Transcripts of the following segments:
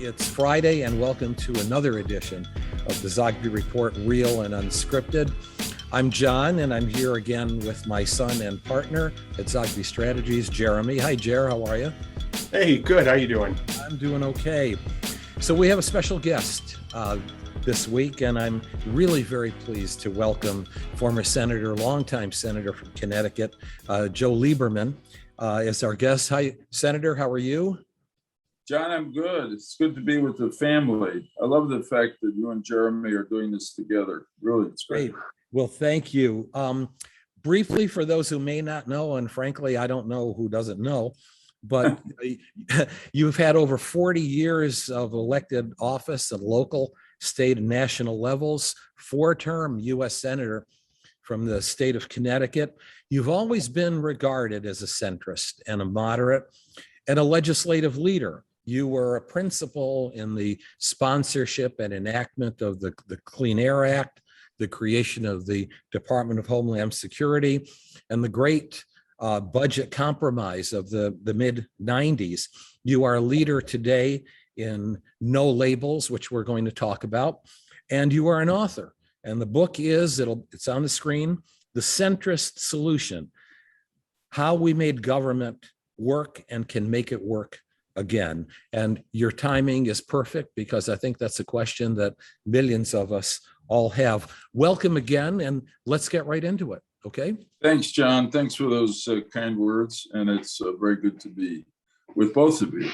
It's Friday, and welcome to another edition of the Zogby Report, Real and Unscripted. I'm John, and I'm here again with my son and partner at Zogby Strategies, Jeremy. Hi, Jer. How are you? Hey, good. How you doing? I'm doing okay. So we have a special guest this week, and I'm really very pleased to welcome former senator, longtime senator from Connecticut, Joe Lieberman, as our guest. Hi, Senator. How are you? John, I'm good. It's good to be with the family. I love the fact that you and Jeremy are doing this together. Really, it's great. Well, thank you. Briefly, for those who may not know, and frankly, I don't know who doesn't know, but you've had over 40 years of elected office at local, state, and national levels, four-term U.S. Senator from the state of Connecticut. You've always been regarded as a centrist and a moderate and a legislative leader. You were a principal in the sponsorship and enactment of the Clean Air Act, the creation of the Department of Homeland Security, and the great budget compromise of the mid-90s. You are a leader today in No Labels, which we're going to talk about, and you are an author. And the book is, it's on the screen, The Centrist Solution: How We Made Government Work and Can Make It Work Again. And your timing is perfect, because I think that's a question that millions of us all have. Welcome again, and let's get right into it. Okay. Thanks, John. Thanks for those kind words. And it's very good to be with both of you.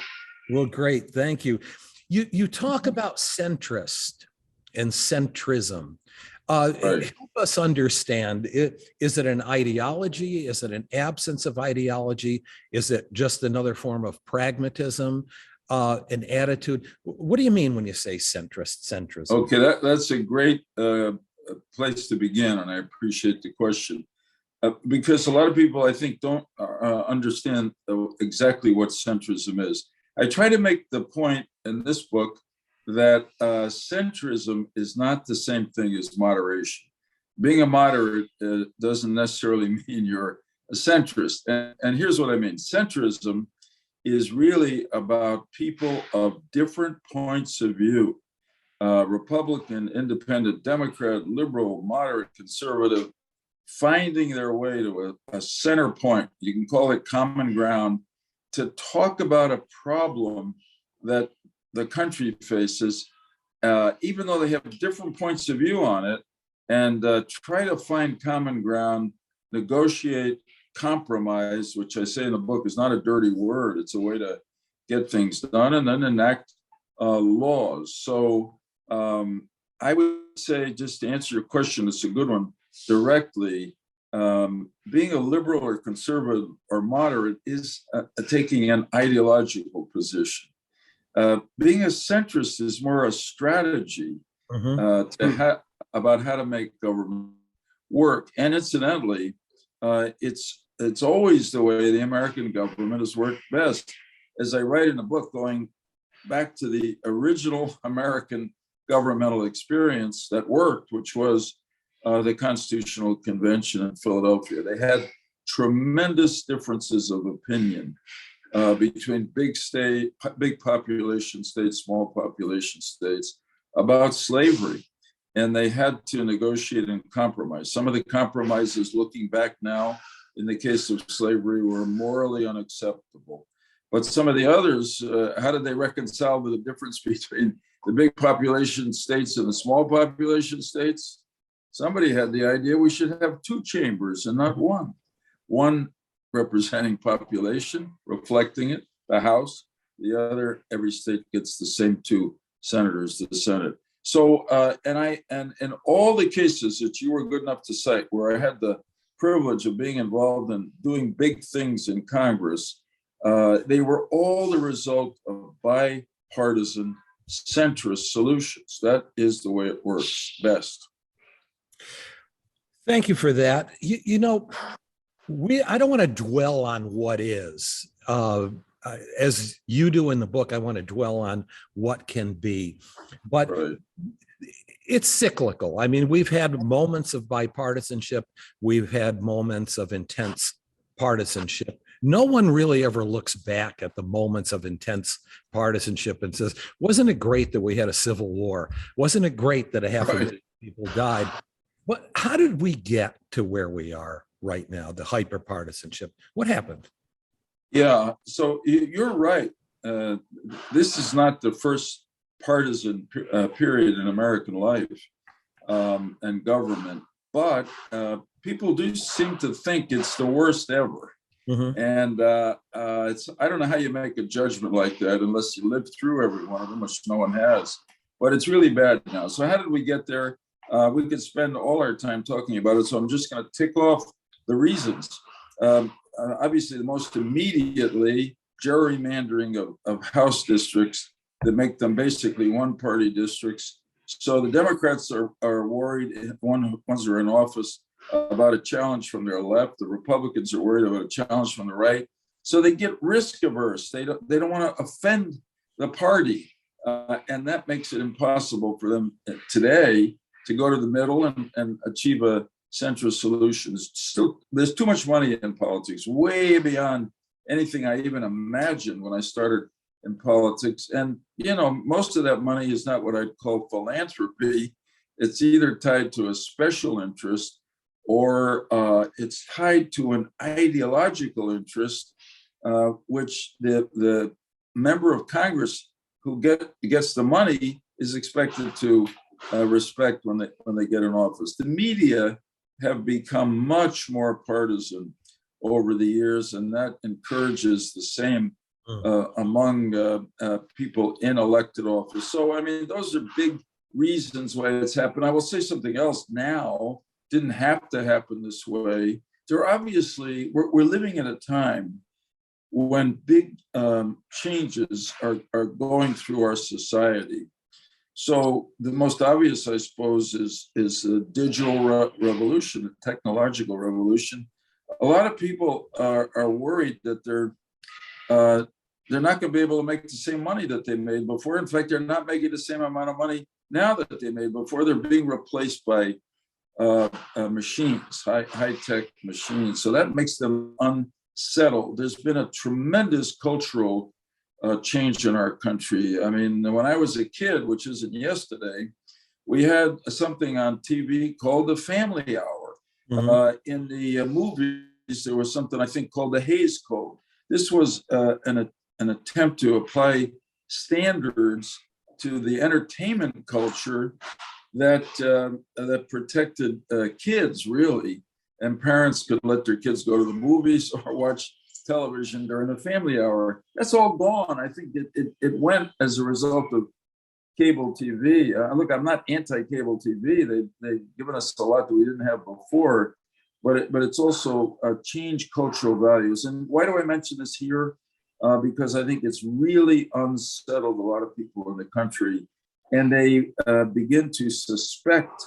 Well, great. Thank you. You talk about centrist and centrism. Right. Help us understand, is it an ideology? Is it an absence of ideology? Is it just another form of pragmatism, an attitude? What do you mean when you say centrism? Okay, that's a great place to begin, and I appreciate the question. Because a lot of people, I think, don't understand exactly what centrism is. I try to make the point in this book that centrism is not the same thing as moderation. Being a moderate doesn't necessarily mean you're a centrist. And here's what I mean. Centrism is really about people of different points of view: Republican, independent, Democrat, liberal, moderate, conservative, finding their way to a center point. You can call it common ground, to talk about a problem that the country faces, even though they have different points of view on it, and try to find common ground, negotiate, compromise, which I say in the book is not a dirty word. It's a way to get things done, and then enact laws. So I would say, just to answer your question, it's a good one, directly, being a liberal or conservative or moderate is taking an ideological position. Being a centrist is more a strategy about how to make government work. And incidentally, it's always the way the American government has worked best. As I write in the book, going back to the original American governmental experience that worked, which was the Constitutional Convention in Philadelphia. They had tremendous differences of opinion between big population states, small population states, about slavery. And they had to negotiate and compromise. Some of the compromises, looking back now, in the case of slavery, were morally unacceptable. But some of the others, how did they reconcile the difference between the big population states and the small population states? Somebody had the idea we should have two chambers and not one. One representing population, reflecting it, the House. The other, every state gets the same two senators to the Senate. So, and in all the cases that you were good enough to cite, where I had the privilege of being involved in doing big things in Congress, they were all the result of bipartisan centrist solutions. That is the way it works best. Thank you for that. I don't want to dwell on what is. As you do in the book, I want to dwell on what can be. But right. It's cyclical. I mean, we've had moments of bipartisanship. We've had moments of intense partisanship. No one really ever looks back at the moments of intense partisanship and says, wasn't it great that we had a civil war? Wasn't it great that a half a Right. million people died? How did we get to where we are right now, the hyper-partisanship? What happened? Yeah, so you're right. This is not the first partisan period in American life and government, but people do seem to think it's the worst ever. Mhm. And I don't know how you make a judgment like that unless you live through every one of them, which no one has. But it's really bad now. So how did we get there? We could spend all our time talking about it. So I'm just going to tick off the reasons. Obviously, the most immediately gerrymandering of House districts that make them basically one-party districts. So the Democrats are worried, once they're in office, about a challenge from their left. The Republicans are worried about a challenge from the right. So they get risk averse. They don't want to offend the party. And that makes it impossible for them today to go to the middle and achieve a centrist solution. There's too much money in politics, way beyond anything I even imagined when I started in politics. And, most of that money is not what I'd call philanthropy. It's either tied to a special interest or it's tied to an ideological interest, which the member of Congress who gets the money is expected to respect when they get in office. The media have become much more partisan over the years, and that encourages the same among people in elected office. So, I mean, those are big reasons why it's happened. I will say something else now. Didn't have to happen this way. We're living in a time when big changes are going through our society. So the most obvious, I suppose, is the digital revolution, the technological revolution. A lot of people are worried that they're not going to be able to make the same money that they made before. In fact, they're not making the same amount of money now that they made before. They're being replaced by machines, high-tech machines. So that makes them unsettled. There's been a tremendous cultural change in our country. I mean, when I was a kid, which isn't yesterday, we had something on TV called the Family Hour. Mhm. In the movies, there was something I think called the Hays Code. This was an attempt to apply standards to the entertainment culture that protected kids, really, and parents could let their kids go to the movies or watch television during the family hour. That's all gone. I think it went as a result of cable TV. Look, I'm not anti-cable TV. They've given us a lot that we didn't have before, but it's also changed cultural values. And why do I mention this here? Because I think it's really unsettled a lot of people in the country, and they begin to suspect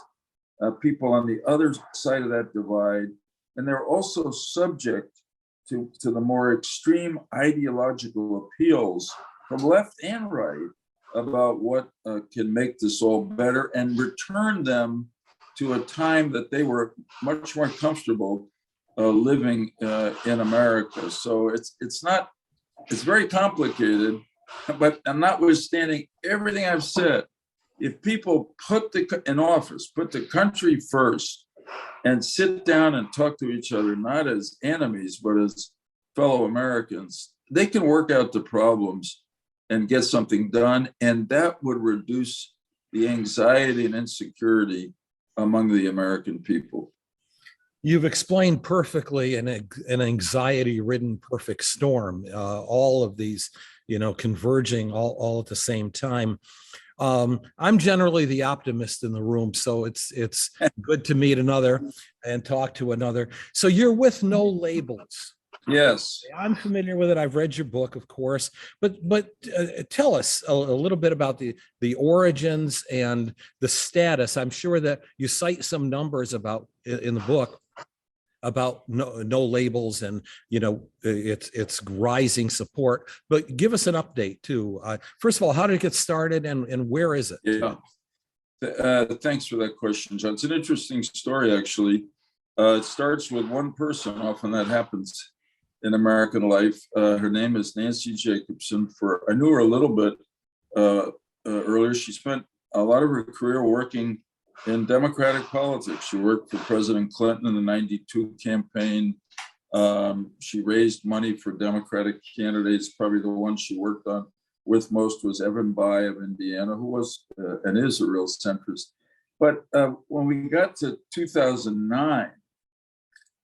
people on the other side of that divide, and they're also subject to the more extreme ideological appeals from left and right about what can make this all better and return them to a time that they were much more comfortable living in America. So it's very complicated, but notwithstanding everything I've said, if people put the country first and sit down and talk to each other, not as enemies, but as fellow Americans, they can work out the problems and get something done. And that would reduce the anxiety and insecurity among the American people. You've explained perfectly an anxiety-ridden perfect storm, all of these, converging all at the same time. I'm generally the optimist in the room, so it's good to meet another and talk to another. So you're with No Labels. Yes. I'm familiar with it. I've read your book, of course, but tell us a little bit about the origins and the status. I'm sure that you cite some numbers about in the book about no labels and its rising support, but give us an update too. First of all, how did it get started and where is it? Yeah. Thanks for that question, John. It's an interesting story, actually. It starts with one person. Often that happens in American life. Her name is Nancy Jacobson. I knew her a little bit earlier. She spent a lot of her career working in Democratic politics. She worked for President Clinton in the '92 campaign. She raised money for Democratic candidates. Probably the one she worked on with most was Evan Bayh of Indiana, who was and is a real centrist. But when we got to 2009,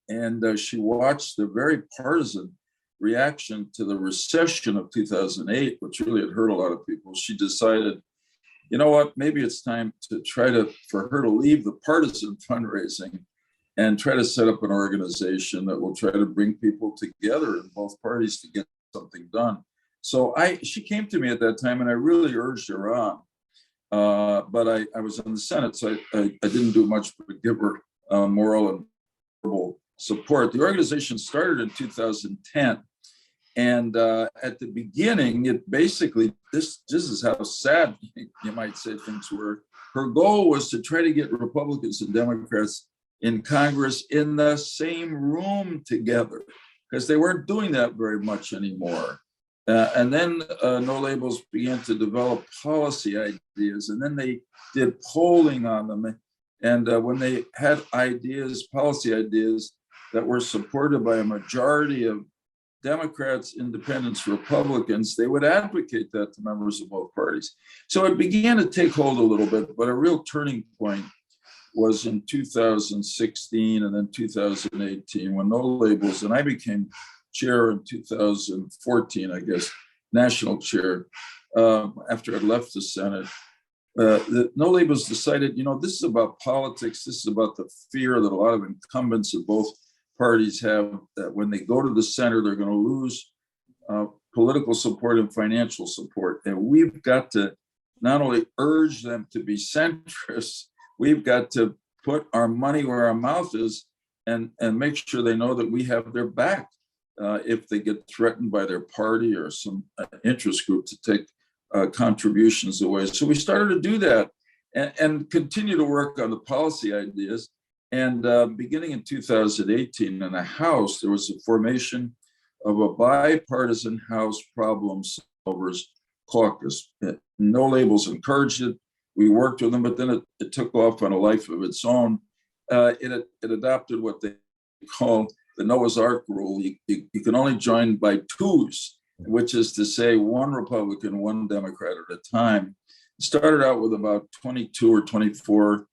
and she watched the very partisan reaction to the recession of 2008, which really had hurt a lot of people, she decided, you know what, maybe it's time to for her to leave the partisan fundraising and try to set up an organization that will try to bring people together in both parties to get something done. So she came to me at that time, and I really urged her on. But I was in the Senate, so I didn't do much but give her moral and verbal support. The organization started in 2010. And at the beginning, it basically, this is how sad, you might say, things were. Her goal was to try to get Republicans and Democrats in Congress in the same room together, because they weren't doing that very much anymore. And then No Labels began to develop policy ideas, and then they did polling on them. And when they had policy ideas that were supported by a majority of Democrats, independents, Republicans, they would advocate that to members of both parties. So it began to take hold a little bit, but a real turning point was in 2016 and then 2018 when No Labels, and I became chair in 2014, I guess, national chair, after I'd left the Senate. The No Labels decided, this is about politics. This is about the fear that a lot of incumbents of both parties have, that when they go to the center, they're going to lose political support and financial support. And we've got to not only urge them to be centrists, we've got to put our money where our mouth is and make sure they know that we have their back if they get threatened by their party or some interest group to take contributions away. So we started to do that and continue to work on the policy ideas. And beginning in 2018 in the House, there was a formation of a bipartisan House problem solvers caucus. No Labels encouraged it. We worked with them, but then it took off on a life of its own. It adopted what they call the Noah's Ark rule. You can only join by twos, which is to say one Republican, one Democrat at a time. It started out with about 22 or 24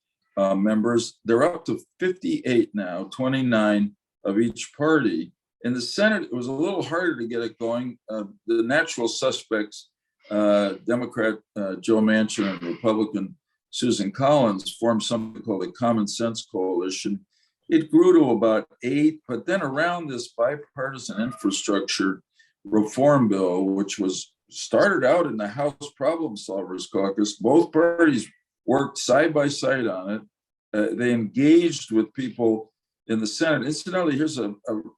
members. They're up to 58 now, 29 of each party. In the Senate, it was a little harder to get it going. The natural suspects, Democrat Joe Manchin and Republican Susan Collins, formed something called the Common Sense Coalition. It grew to about 8, but then around this bipartisan infrastructure reform bill, which was started out in the House Problem Solvers Caucus, both parties worked side by side on it. They engaged with people in the Senate. Incidentally, here's a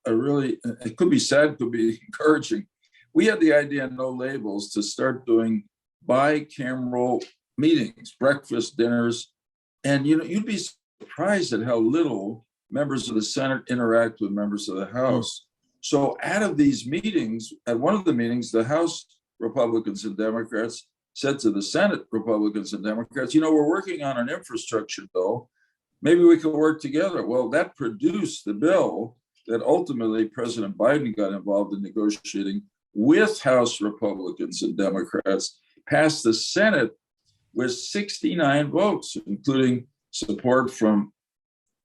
really, it could be sad, could be encouraging. We had the idea in No Labels to start doing bicameral meetings, breakfast, dinners, and you'd be surprised at how little members of the Senate interact with members of the House. So out of these meetings, at one of the meetings, the House Republicans and Democrats said to the Senate Republicans and Democrats, we're working on an infrastructure bill. Maybe we could work together. Well, that produced the bill that ultimately President Biden got involved in negotiating with House Republicans and Democrats, passed the Senate with 69 votes, including support from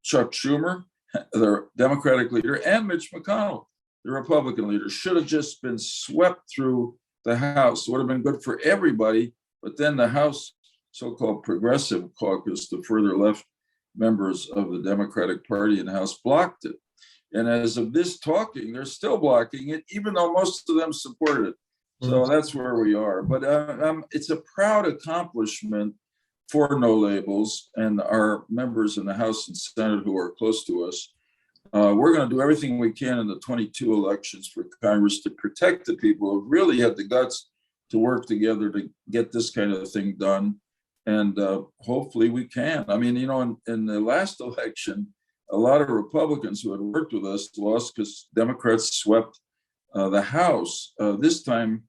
Chuck Schumer, the Democratic leader, and Mitch McConnell, the Republican leader. Should have just been swept through the House. It would have been good for everybody, but then the House so-called progressive caucus, the further left members of the Democratic Party in the House, blocked it. And as of this talking, they're still blocking it, even though most of them supported it. So that's where we are. But it's a proud accomplishment for No Labels and our members in the House and Senate who are close to us. We're going to do everything we can in the 22 elections for Congress to protect the people who really had the guts to work together to get this kind of thing done. And hopefully we can. I mean, in the last election, a lot of Republicans who had worked with us lost because Democrats swept the House this time.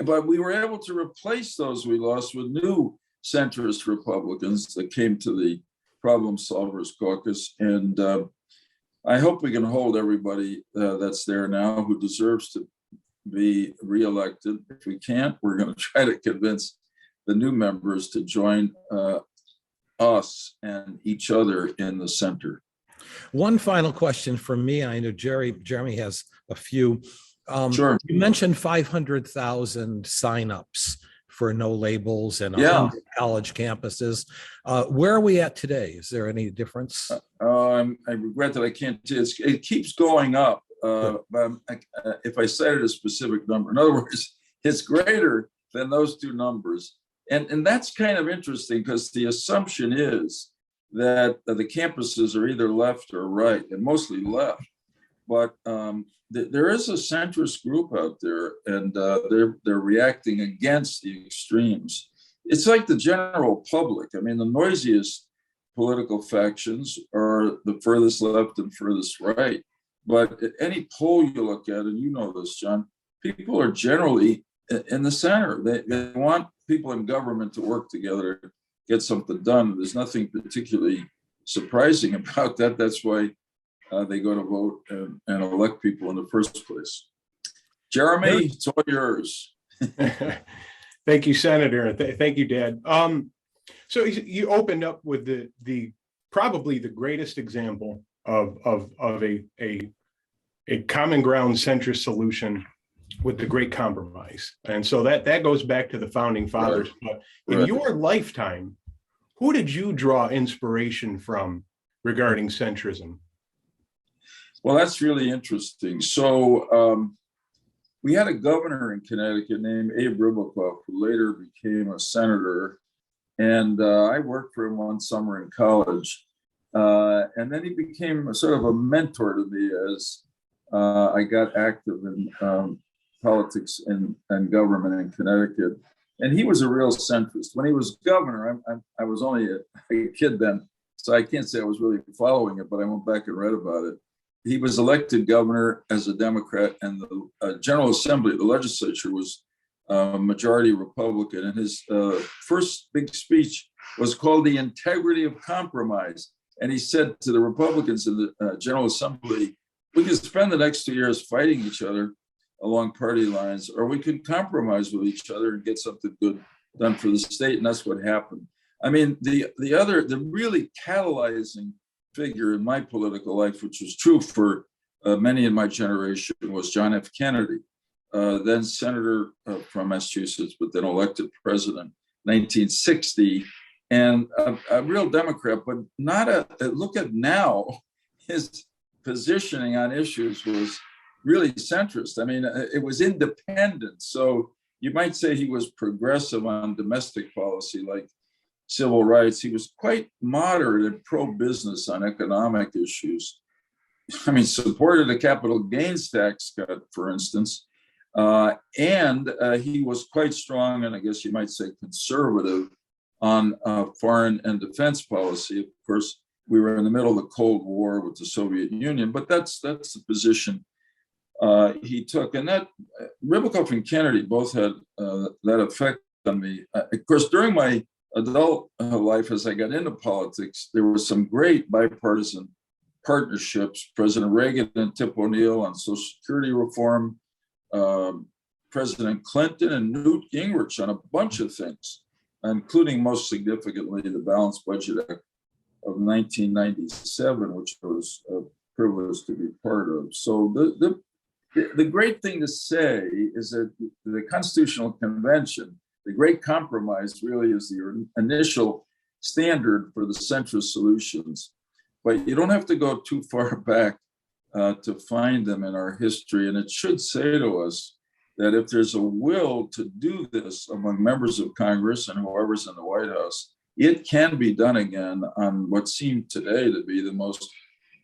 But we were able to replace those we lost with new centrist Republicans that came to the Problem Solvers Caucus. And I hope we can hold everybody that's there now who deserves to be reelected. If we can't, we're going to try to convince the new members to join us and each other in the center. One final question from me. I know Jeremy has a few. Sure. You mentioned 500,000 signups for no labels and Yeah. 100 college campuses. Where are we at today? Is there any difference? I regret that I can't. It keeps going up. But if I cited a specific number, in other words, it's greater than those two numbers. And that's kind of interesting because the assumption is that the campuses are either left or right, and mostly left. But there is a centrist group out there, and they're reacting against the extremes. It's like the general public. I mean, the noisiest political factions are the furthest left and furthest right. But at any poll you look at, and you know this, John, people are generally in the center. They want people in government to work together to get something done. There's nothing particularly surprising about that. That's why they go to vote and elect people in the first place. Jeremy, it's all yours. Thank you, Senator. Thank you, Dad. So you opened up with the probably the greatest example of a common ground centrist solution with the Great Compromise. And so that goes back to the founding fathers. Right. But in your lifetime, who did you draw inspiration from regarding centrism? Well, that's really interesting. So we had a governor in Connecticut named Abe Ribicoff, who later became a senator. And I worked for him one summer in college. And then he became a sort of a mentor to me as I got active in politics and government in Connecticut. And he was a real centrist. When he was governor, I was only a kid then, so I can't say I was really following it, but I went back and read about it. He was elected governor as a Democrat, and the General Assembly, the legislature, was majority Republican. And his first big speech was called The Integrity of Compromise. And he said to the Republicans in the General Assembly, we can spend the next 2 years fighting each other along party lines, or we could compromise with each other and get something good done for the state. And that's what happened. I mean, the really catalyzing figure in my political life, which was true for many in my generation, was John F. Kennedy, then senator from Massachusetts, but then elected president 1960, and a real Democrat, but not look at now, his positioning on issues was really centrist. I mean, it was independent. So you might say he was progressive on domestic policy, like civil rights. He was quite moderate and pro-business on economic issues. I mean, supported a capital gains tax cut, for instance. And he was quite strong, and I guess you might say conservative, on foreign and defense policy. Of course, we were in the middle of the Cold War with the Soviet Union, but that's the position he took. And that Ribicoff and Kennedy both had that effect on me. Of course, during my adult life, as I got into politics, there were some great bipartisan partnerships. President Reagan and Tip O'Neill on Social Security reform, President Clinton and Newt Gingrich on a bunch of things, including most significantly the Balanced Budget Act of 1997, which I was privileged to be part of. So the great thing to say is that the Constitutional Convention, the Great Compromise, really is the initial standard for the centrist solutions. But you don't have to go too far back to find them in our history. And it should say to us that if there's a will to do this among members of Congress and whoever's in the White House, it can be done again on what seem today to be the most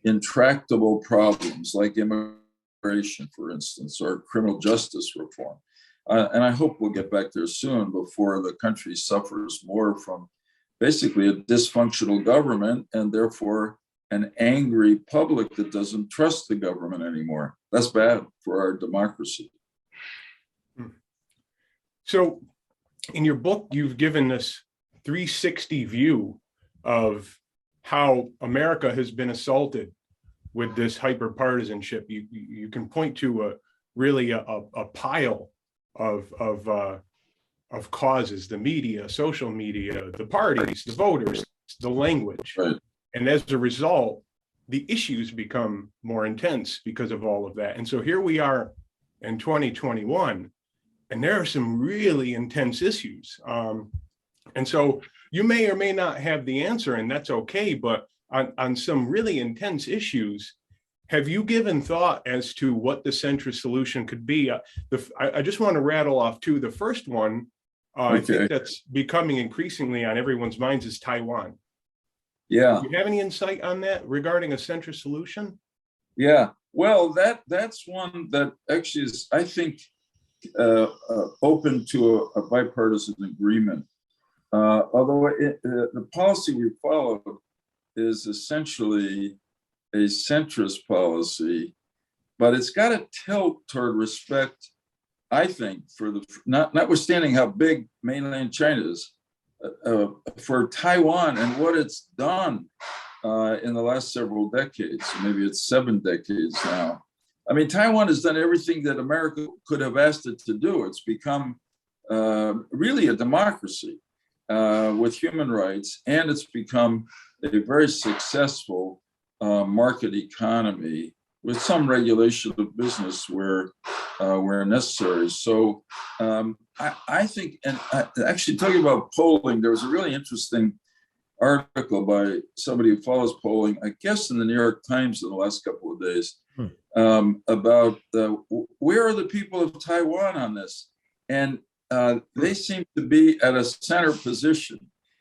intractable problems, like immigration, for instance, or criminal justice reform. And I hope we'll get back there soon before the country suffers more from basically a dysfunctional government and therefore an angry public that doesn't trust the government anymore. That's bad for our democracy. So in your book, you've given this 360 view of how America has been assaulted with this hyper-partisanship. You can point to really a pile of causes: the media, social media, the parties, the voters, the language. Right. And as a result, the issues become more intense because of all of that. And so here we are in 2021, and there are some really intense issues. And so you may or may not have the answer, and that's okay, but on some really intense issues, have you given thought as to what the centrist solution could be? I just want to rattle off two. The first one, I think that's becoming increasingly on everyone's minds, is Taiwan. Yeah. Do you have any insight on that regarding a centrist solution? Yeah. Well, that's one that actually is, I think, open to a bipartisan agreement. Although the policy we follow is essentially a centrist policy, but it's got to tilt toward respect, I think, for the notwithstanding how big mainland China is, for Taiwan and what it's done in the last several decades. Maybe it's 7 decades now. I mean, Taiwan has done everything that America could have asked it to do. It's become really a democracy with human rights, and it's become a very successful market economy with some regulation of business where necessary. So I think, and actually talking about polling, there was a really interesting article by somebody who follows polling, I guess in the New York Times in the last couple of days, about where are the people of Taiwan on this? And they seem to be at a center position,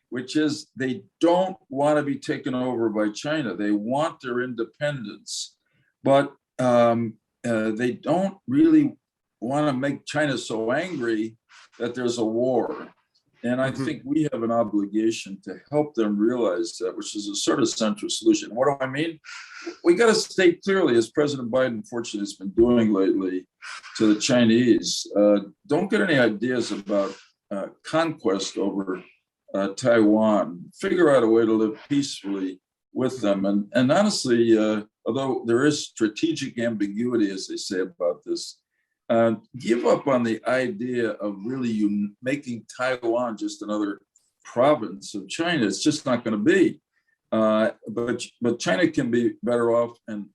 which is they don't want to be taken over by China. They want their independence, but they don't really want to make China so angry that there's a war. And I think we have an obligation to help them realize that, which is a sort of central solution. What do I mean? We got to state clearly, as President Biden, fortunately, has been doing lately to the Chinese, don't get any ideas about conquest over Taiwan. Figure out a way to live peacefully with them. And honestly, although there is strategic ambiguity, as they say about this, give up on the idea of really making Taiwan just another province of China. It's just not going to be. But China can be better off and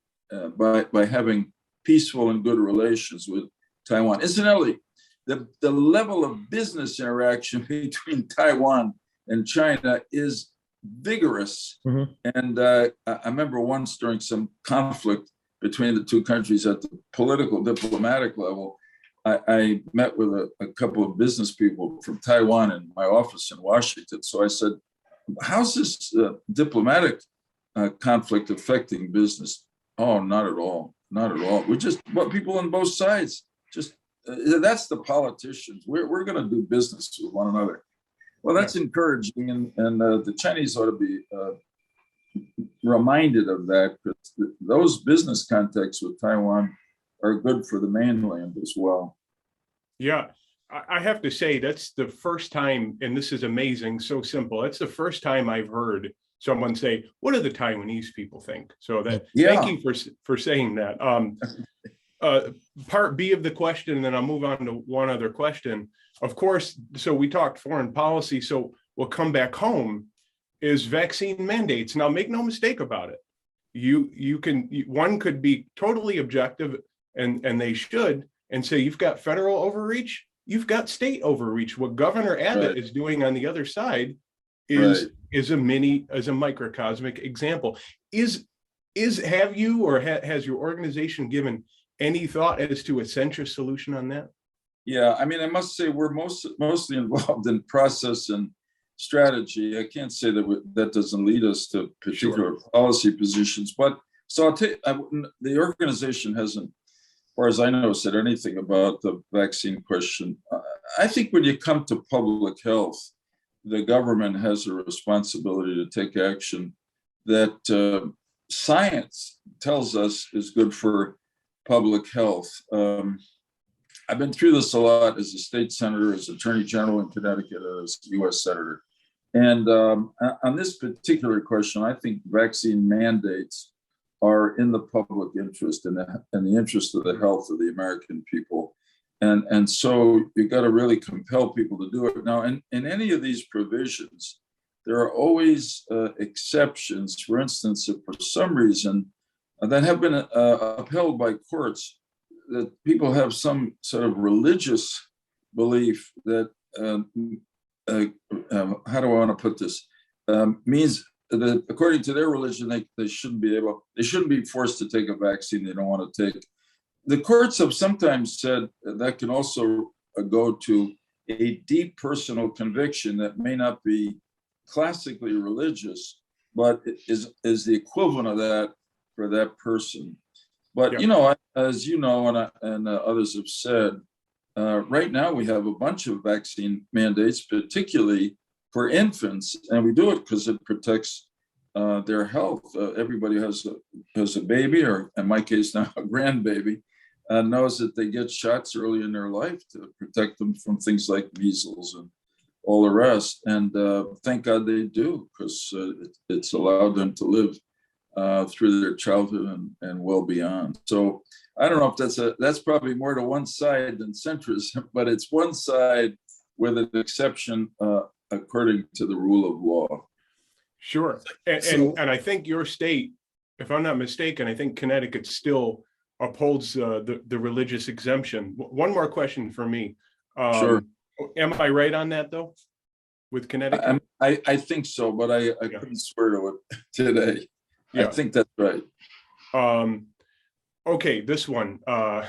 by having peaceful and good relations with Taiwan. Incidentally, the level of business interaction between Taiwan and China is vigorous. And I remember once during some conflict between the two countries at the political diplomatic level, I met with a couple of business people from Taiwan in my office in Washington. So I said, how's this diplomatic conflict affecting business? Oh, not at all. Not at all. We're just people on both sides. Just that's the politicians. We're going to do business with one another. Well, that's encouraging. And the Chinese ought to be reminded of that, because those business contacts with Taiwan are good for the mainland as well. Yeah, I have to say that's the first time, and this is amazing, so simple. That's the first time I've heard someone say, "What do the Taiwanese people think?" So that thank you for saying that. Part B of the question, and then I'll move on to one other question. Of course, so we talked foreign policy. So we'll come back home. Is vaccine mandates. Now, make no mistake about it. One could be totally objective, and they should, and say you've got federal overreach, you've got state overreach. What Governor Abbott is doing on the other side is a microcosmic example. Have you or has your organization given any thought as to a centrist solution on that? Yeah, I mean, I must say we're mostly involved in process and strategy. I can't say that doesn't lead us to particular policy positions, but so I'll tell you, the organization hasn't, as far as I know, said anything about the vaccine question. I think when you come to public health, the government has a responsibility to take action that science tells us is good for public health. I've been through this a lot as a state senator, as attorney general in Connecticut, as U.S. senator. And on this particular question, I think vaccine mandates are in the public interest and the interest of the health of the American people. And so you've got to really compel people to do it. Now, in any of these provisions, there are always exceptions. For instance, if for some reason that have been upheld by courts, that people have some sort of religious belief that, how do I want to put this, means that according to their religion, they shouldn't be forced to take a vaccine they don't want to take. The courts have sometimes said that can also go to a deep personal conviction that may not be classically religious, but is the equivalent of that for that person. But, as you know, and others have said, right now we have a bunch of vaccine mandates, particularly for infants, and we do it because it protects their health. Everybody has a baby, or in my case now, a grandbaby, knows that they get shots early in their life to protect them from things like measles and all the rest. And thank God they do, because it's allowed them to live through their childhood and well beyond. So I don't know if that's probably more to one side than centrism, but it's one side with an exception according to the rule of law. Sure. And I think your state, if I'm not mistaken, I think Connecticut still upholds the religious exemption. One more question for me. Sure. Am I right on that, though, with Connecticut? I think so, but I couldn't swear to it today. Yeah. I think that's right. Okay, this one. I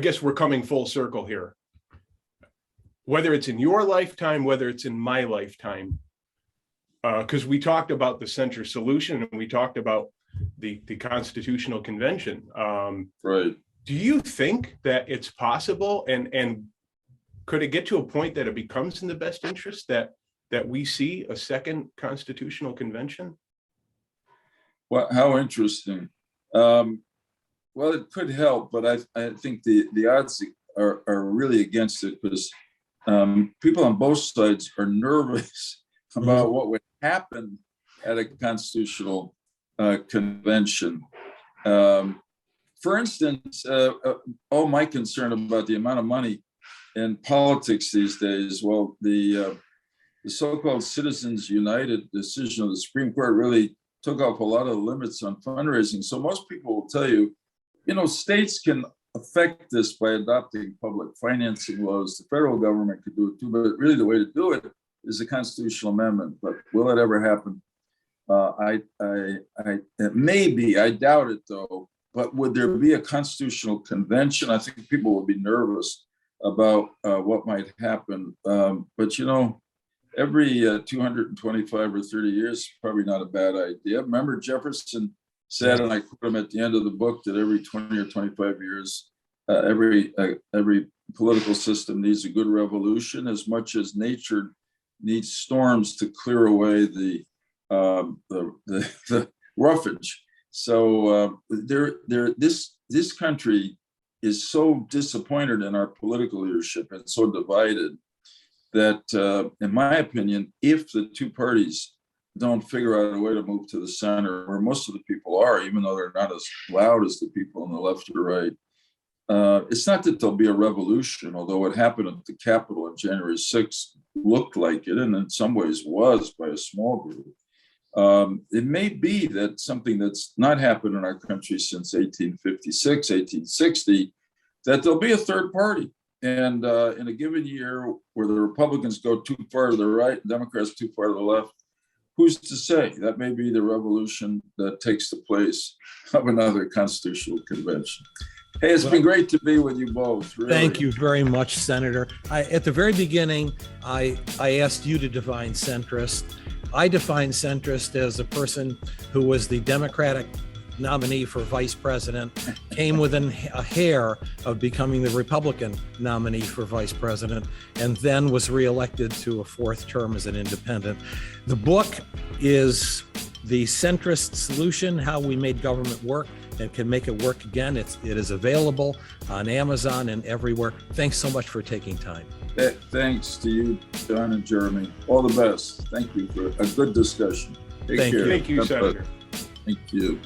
guess we're coming full circle here. Whether it's in your lifetime, whether it's in my lifetime, because we talked about the centrist solution and we talked about the Constitutional Convention. Right. Do you think that it's possible, and could it get to a point that it becomes in the best interest that we see a second Constitutional Convention? Well, how interesting. Well, it could help, but I think the odds are really against it, because people on both sides are nervous about what would happen at a constitutional convention. For instance, all my concern about the amount of money in politics these days, well, the so-called Citizens United decision of the Supreme Court really took off a lot of the limits on fundraising. So most people will tell you, states can affect this by adopting public financing laws. The federal government could do it too, but really the way to do it is a constitutional amendment. But will it ever happen? It may be, I doubt it though, but would there be a constitutional convention? I think people would be nervous about what might happen. But every 225 or 30 years, probably not a bad idea. Remember Jefferson said, and I quote him at the end of the book, that every 20 or 25 years, every political system needs a good revolution, as much as nature needs storms to clear away the roughage. So this country is so disappointed in our political leadership and so divided that, in my opinion, if the two parties don't figure out a way to move to the center, where most of the people are, even though they're not as loud as the people on the left or right, it's not that there'll be a revolution, although what happened at the Capitol on January 6th looked like it, and in some ways was by a small group. It may be that something that's not happened in our country since 1856, 1860, that there'll be a third party. And in a given year where the Republicans go too far to the right, Democrats too far to the left, who's to say? That may be the revolution that takes the place of another constitutional convention. Hey, it's been great to be with you both. Really. Thank you very much, Senator. At the very beginning, I asked you to define centrist. I define centrist as a person who was the Democratic nominee for vice president, came within a hair of becoming the Republican nominee for vice president, and then was reelected to a fourth term as an independent. The book is The Centrist Solution, How We Made Government Work and Can Make It Work Again. It is available on Amazon and everywhere. Thanks so much for taking time. Thanks to you, John and Jeremy. All the best. Thank you for a good discussion. Take Thank care. you. Thank you, Senator. Thank you.